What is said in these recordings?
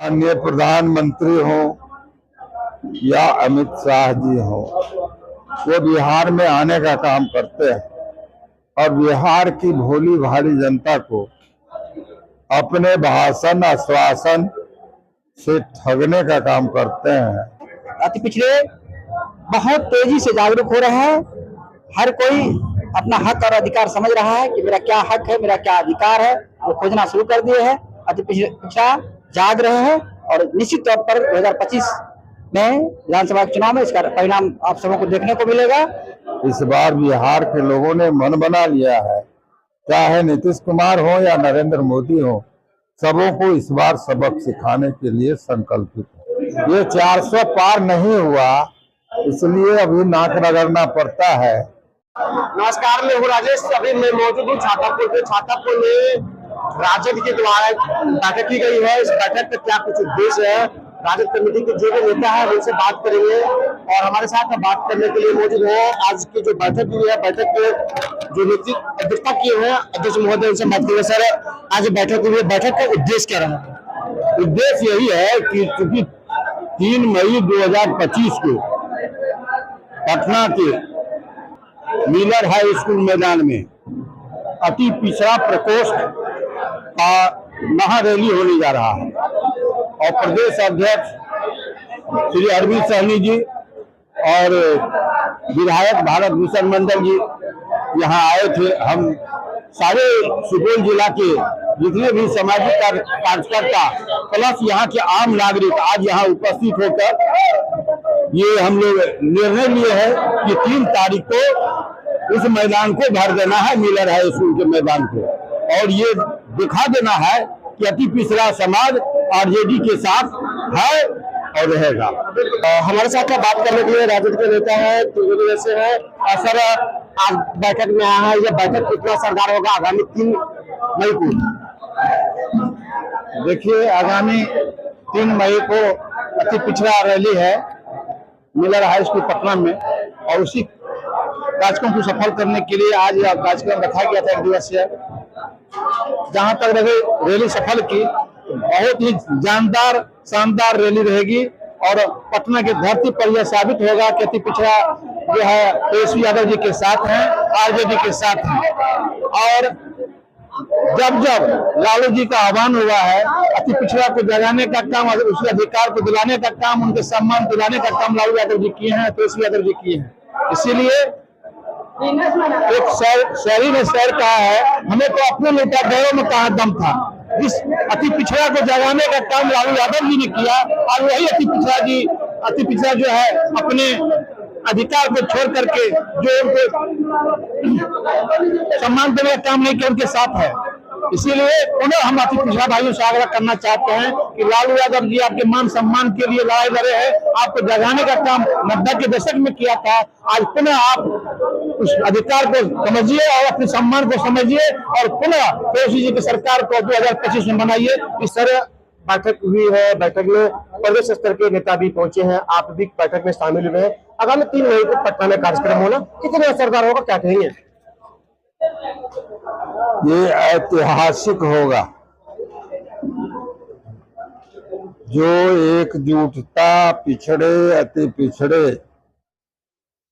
माननीय प्रधानमंत्री हो या अमित शाह जी हो, वो बिहार में आने का काम करते हैं और बिहार की भोली भाली जनता को अपने भाषण आश्वासन से ठगने का काम करते हैं। अति पिछड़े बहुत तेजी से जागरूक हो रहे हैं। हर कोई अपना हक और अधिकार समझ रहा है कि मेरा क्या हक है, मेरा क्या अधिकार है, वो खोजना शुरू कर दिए हैं। अति पिछड़ा जाग रहे हैं और निश्चित तौर पर 2025 में विधानसभा चुनाव में इसका परिणाम आप सबों को देखने को मिलेगा। इस बार बिहार के लोगों ने मन बना लिया है, चाहे नीतीश कुमार हो या नरेंद्र मोदी हो, सबों को इस बार सबक सिखाने के लिए संकल्पित है। ये 400 पार नहीं हुआ, इसलिए अभी नाक रगड़ना पड़ता है। नमस्कार, मैं हूँ राजेश। अभी मैं मौजूद हूँ छातापुर में राजद के द्वारा बैठक की गई है। इस बैठक का क्या कुछ उद्देश्य है, राजद कमेटी के जो भी नेता है उनसे बात करेंगे और हमारे साथ बात करने के लिए मौजूद है आज की जो बैठक हुई है, बैठक के जो नेतृत्व अध्यक्षता किए हुए हैं अध्यक्ष महोदय, उनसे बात करेंगे। सर, आज बैठक हुई है, बैठक का उद्देश्य क्या रहा? उद्देश्य यही है कि चूंकि 3 मई 2025 को पटना के मिलर हाई स्कूल मैदान में अति पिछड़ा प्रकोष्ठ का महारैली होने जा रहा है और प्रदेश अध्यक्ष श्री अरविंद सहनी जी और विधायक भारत भूषण मंडल जी यहाँ आए थे। हम सारे सुपौल जिला के जितने भी सामाजिक कार्यकर्ता प्लस यहाँ के आम नागरिक आज यहाँ उपस्थित होकर ये हम लोग निर्णय लिए हैं कि 3 तारीख को उस मैदान को भर देना है, मिलर हाई स्कूल के मैदान को, और ये दिखा देना है कि अति पिछड़ा समाज आरजेडी के साथ है और रहेगा। हमारे साथ बात करने के लिए राजद के नेता है वैसे है। सर, आज बैठक में आया है, यह बैठक कितना सरकार होगा आगामी 3 मई को? देखिए, आगामी 3 मई को अति पिछड़ा रैली है मिलर हाई स्कूल पटना में और उसी कार्यक्रम को सफल करने के लिए आज यह कार्यक्रम रखा गया था 1 दिवसीय। जहां तक रैली सफल की, बहुत ही जानदार शानदार रैली रहेगी और पटना की धरती पर यह साबित होगा कि अति पिछड़ा जो है तेजस्वी यादव जी के साथ हैं, आरजेडी के साथ हैं। और जब जब लालू जी का आह्वान हुआ है, अति पिछड़ा को जगाने का काम, उसके अधिकार को दिलाने का काम, उनके सम्मान दिलाने का काम लालू यादव जी किए हैं, तेजस्वी यादव जी किए हैं। इसीलिए एक शायरी ने शेर कहा है, हमें तो अपने नेता गैरों में कहा दम था। इस अति पिछड़ा को जगाने का काम लालू यादव जी ने किया और वही अति पिछड़ा जो है अपने अधिकार को छोड़ करके जो उनको सम्मान देने का काम नहीं किया, उनके साथ है। इसीलिए पुनः हम अति पिछड़ा भाइयों से आग्रह करना चाहते हैं कि लालू यादव जी आपके मान सम्मान के लिए लड़ाई लड़े हैं, आपको जगाने का काम 90 के दशक में किया था। आज पुनः आप उस अधिकार को समझिए और अपने सम्मान को समझिए और पुनः तेजस्वी जी की सरकार को 2025 में बनाइए। इस तरह बैठक हुई है। बैठक में प्रदेश स्तर के नेता भी पहुंचे हैं, आप भी बैठक में शामिल हुए हैं। आगामी 3 मई को पटना में कार्यक्रम होना कितने असरदार होगा, क्या कहेंगे? ये ऐतिहासिक होगा। जो एकजुटता पिछड़े, अति पिछड़े,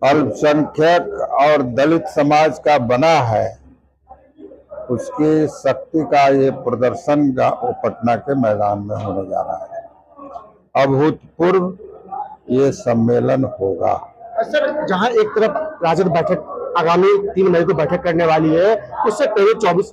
अल्पसंख्यक और दलित समाज का बना है, उसकी शक्ति का ये प्रदर्शन वो पटना के मैदान में होने जा रहा है। अभूतपूर्व ये सम्मेलन होगा। सर, जहां एक तरफ राजद बैठक आगामी 3 मई को बैठक करने वाली है, उससे पहले 24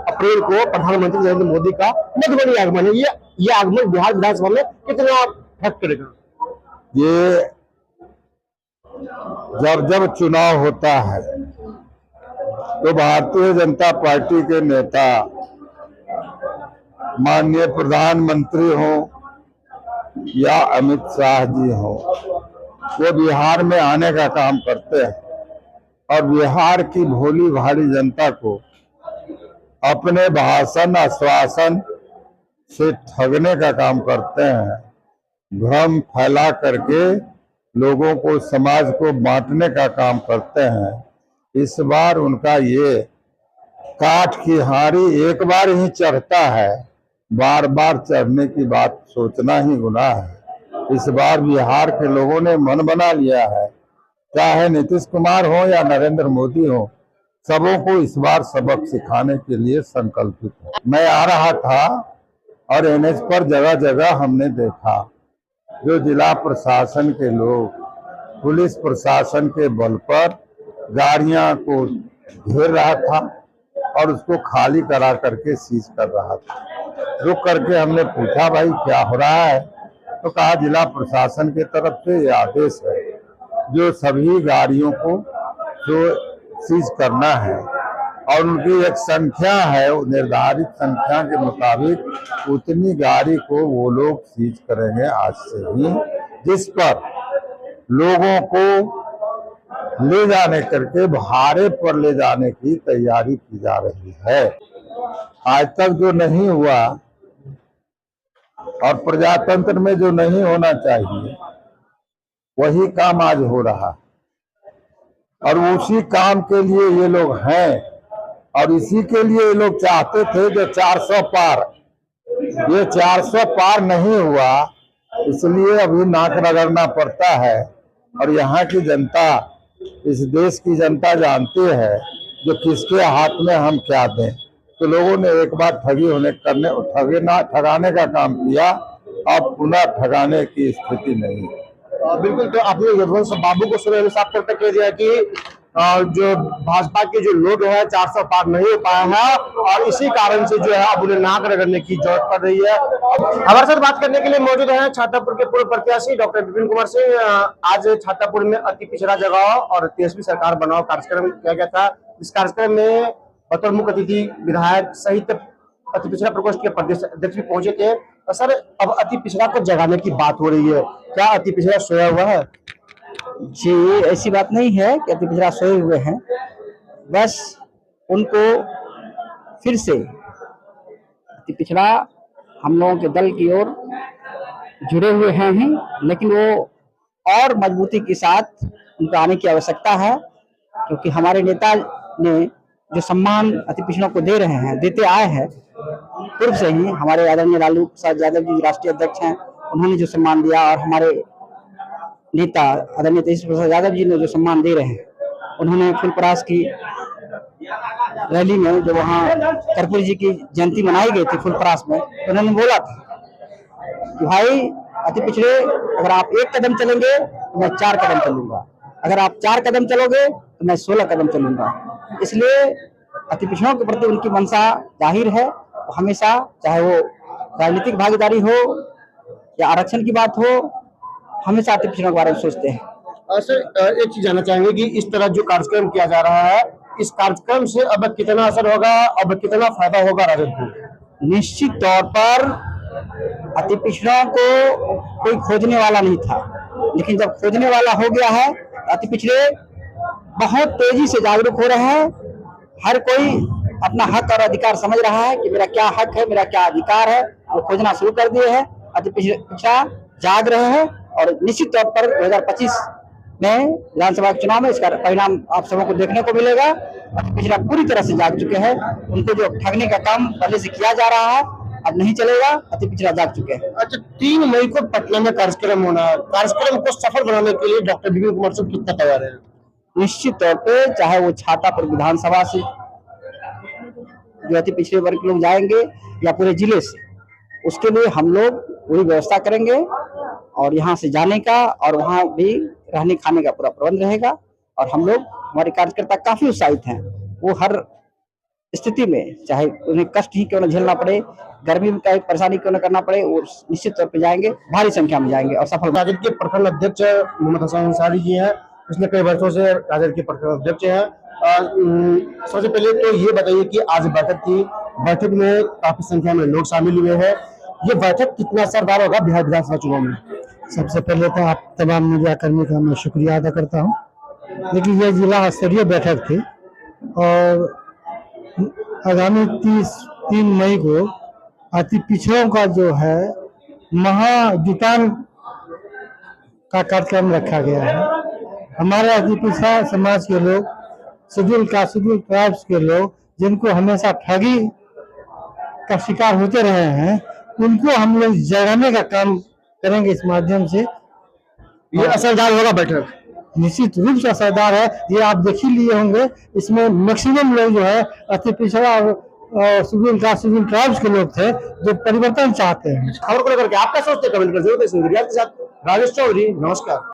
अप्रैल को प्रधानमंत्री नरेंद्र मोदी का मधुबनी आगमन है। ये आगमन बिहार विधानसभा में कितना फर्क करेगा? ये जब चुनाव होता है तो भारतीय जनता पार्टी के नेता माननीय प्रधानमंत्री हो या अमित शाह जी हो, वो बिहार में आने का काम करते हैं और बिहार की भोली भाली जनता को अपने भाषण आश्वासन से ठगने का काम करते हैं। भ्रम फैला करके लोगों को, समाज को बांटने का काम करते हैं। इस बार उनका ये काठ की हारी एक बार ही चढ़ता है बार बार चढ़ने की बात सोचना ही गुनाह है। इस बार बिहार के लोगों ने मन बना लिया है, चाहे नीतीश कुमार हो या नरेंद्र मोदी हो, सबों को इस बार सबक सिखाने के लिए संकल्पित है। मैं आ रहा था और एनएच पर जगह जगह हमने देखा जो जिला प्रशासन के लोग पुलिस प्रशासन के बल पर गाड़ियां को घेर रहा था और उसको खाली करा करके सीज कर रहा था। रुक करके हमने पूछा, भाई क्या हो रहा है? तो कहा जिला प्रशासन की तरफ से ये आदेश है जो सभी गाड़ियों को जो सीज करना है और उनकी एक संख्या है, निर्धारित संख्या के मुताबिक उतनी गाड़ी को वो लोग सीज करेंगे आज से ही, जिस पर लोगों को ले जाने करके भाड़े पर ले जाने की तैयारी की जा रही है। आज तक जो नहीं हुआ और प्रजातंत्र में जो नहीं होना चाहिए वही काम आज हो रहा और उसी काम के लिए ये लोग हैं और इसी के लिए ये लोग चाहते थे जो 400 पार, ये 400 पार नहीं हुआ, इसलिए अभी नाक रगड़ना पड़ता है। और यहाँ की जनता, इस देश की जनता जानती है जो किसके हाथ में हम क्या दें। तो लोगों ने एक बार ठगाने का काम किया, अब पुनः ठगाने की स्थिति नहीं। बिल्कुल। तो आपने यदुवंश बाबू को सुबह साफ तौर पर कह दिया कि जो भाजपा की जो लोड है 400 पार नहीं हो पाया है और इसी कारण से जो है अब उन्हें नाक रगड़ने की जरूरत पड़ रही है। हमारे साथ बात करने के लिए मौजूद है छातापुर के पूर्व प्रत्याशी डॉक्टर विपिन कुमार सिंह। आज छातापुर में अति पिछड़ा जगह और तेजस्वी सरकार बनाओ कार्यक्रम किया गया था। इस कार्यक्रम में बतौर मुख्य अतिथि विधायक सहित अति पिछड़ा प्रकोष्ठ के प्रदेश अध्यक्ष भी पहुंचे थे। और सर, अब अति पिछड़ा को जगाने की बात हो रही है, क्या अति पिछड़ा सोया हुआ है? जी, ऐसी बात नहीं है कि अति पिछड़ा सोए हुए हैं, बस उनको फिर से अति पिछड़ा हम लोगों के दल की ओर जुड़े हुए हैं ही, लेकिन वो और मजबूती के साथ उनको आने की आवश्यकता है, क्योंकि हमारे नेता ने जो सम्मान अति पिछड़ों को दे रहे हैं, देते आए हैं पूर्व से ही। हमारे आदरणीय लालू प्रसाद यादव जी राष्ट्रीय अध्यक्ष हैं, उन्होंने जो सम्मान दिया और हमारे नेता आदरणीय तेजस्वी प्रसाद यादव जी ने जो सम्मान दे रहे हैं, उन्होंने फुलपरास की रैली में जो वहाँ कर्पूरी जी की जयंती मनाई गई थी फुलपरास में, तो उन्होंने बोला था कि भाई अति पिछड़े, अगर आप 1 कदम चलेंगे तो मैं 4 कदम चलूंगा, अगर आप 4 कदम चलोगे तो मैं 16 कदम चलूंगा। इसलिए अति पिछड़ों के प्रति उनकी मंशा जाहिर है। हमेशा, चाहे वो राजनीतिक भागीदारी हो या आरक्षण की बात हो, हमेशा अति पिछड़ों के बारे में सोचते हैं। सर, एक चीज जानना चाहेंगे कि इस तरह जो कार्यक्रम किया जा रहा है, इस कार्यक्रम से अब कितना असर होगा, अब कितना फायदा होगा राजद को? निश्चित तौर पर अति पिछड़ों को कोई खोजने वाला नहीं था, लेकिन जब खोजने वाला हो गया है, अति पिछड़े बहुत तेजी से जागरूक हो रहे हैं। हर कोई अपना हक और अधिकार समझ रहा है कि मेरा क्या हक है, मेरा क्या अधिकार है, वो खोजना शुरू कर दिए हैं। अति पिछड़ा जाग रहे हैं और निश्चित तौर पर 2025 में विधानसभा के चुनाव में इसका परिणाम आप सबों को देखने को मिलेगा। अति पिछड़ा पूरी तरह से जाग चुके हैं। उनको जो ठगने का काम पहले से किया जा रहा है, अब नहीं चलेगा। अति पिछड़ा जाग चुके हैं। अच्छा, 3 मई को पटना में कार्यक्रम होना है। कार्यक्रम को सफल बनाने के लिए डॉक्टर विपिन कुमार सिंह कितना तैयार है? निश्चित तौर पे, चाहे वो छातापुर विधानसभा से जो अति पिछड़े वर्ग के लोग जाएंगे या पूरे जिले से, उसके लिए हम लोग पूरी व्यवस्था करेंगे और यहाँ से जाने का और वहाँ भी रहने खाने का पूरा प्रबंध रहेगा। और हम लोग, हमारे कार्यकर्ता काफी उत्साहित हैं। वो हर स्थिति में, चाहे उन्हें कष्ट ही क्यों न झेलना पड़े, गर्मी में कोई परेशानी क्यों न करना पड़े, वो निश्चित तौर पे जाएंगे, भारी संख्या में जाएंगे और सफल। राजद के प्रखंड अध्यक्ष मोहम्मद हसन अंसारी जी हैं, पिछले कई वर्षों से राजद के प्रखंड अध्यक्ष हैं। सबसे पहले तो ये बताइए कि आज बैठक थी, बैठक में काफी संख्या में लोग शामिल हुए हैं। ये बैठक कितना असरदार होगा बिहार विधानसभा चुनाव में? सबसे पहले तो आप तमाम मीडिया कर्मी का मैं शुक्रिया अदा करता हूँ। लेकिन ये जिला स्तरीय बैठक थी और आगामी 3 मई को अति पिछड़ों का जो है महाजुटान का कार्यक्रम रखा गया है। हमारे अति पिछड़ा समाज के लोग, शेड्यूल ट्राइब्स के लोग, जिनको हमेशा ठगी का शिकार होते रहे हैं, उनको हम लोग जगाने का काम करेंगे इस माध्यम से। ये असरदार होगा बैठक। निश्चित रूप से असरदार है, ये आप देख ही लिए होंगे। इसमें मैक्सिमम लोग जो है अति पिछड़ा और शेड्यूल कास्ट शेड्यूल ट्राइब्स के लोग थे जो परिवर्तन चाहते हैं। खबर को लेकर के आपका सोचते कमेंट कर जरूर दें। के साथ राजेश चौधरी, नमस्कार।